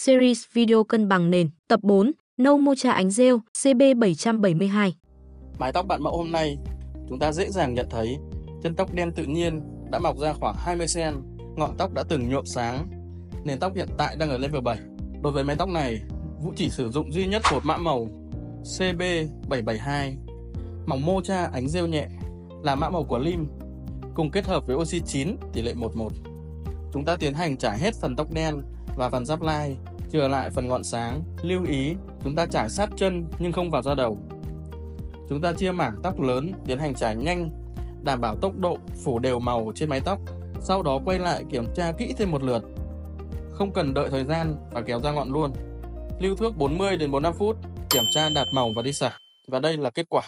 Series video cân bằng nền. Tập 4, nâu mocha ánh rêu, CB772. Mái tóc bạn mẫu hôm nay, chúng ta dễ dàng nhận thấy chân tóc đen tự nhiên đã mọc ra khoảng 20cm, ngọn tóc đã từng nhuộm sáng. Nền tóc hiện tại đang ở level 7. Đối với mái tóc này, Vũ chỉ sử dụng duy nhất một mã màu CB772, màu mocha ánh rêu nhẹ là mã màu của Lim, cùng kết hợp với oxy 9 tỷ lệ 1:1. Chúng ta tiến hành trải hết phần tóc đen và phần giáp lai, chừa lại phần ngọn sáng. Lưu ý, chúng ta trải sát chân nhưng không vào da đầu. Chúng ta chia mảng tóc lớn, tiến hành trải nhanh, đảm bảo tốc độ phủ đều màu trên mái tóc. Sau đó quay lại kiểm tra kỹ thêm một lượt. Không cần đợi thời gian và kéo ra ngọn luôn. Lưu thước 40 đến 45 phút, kiểm tra đạt màu và đi xả. Và đây là kết quả.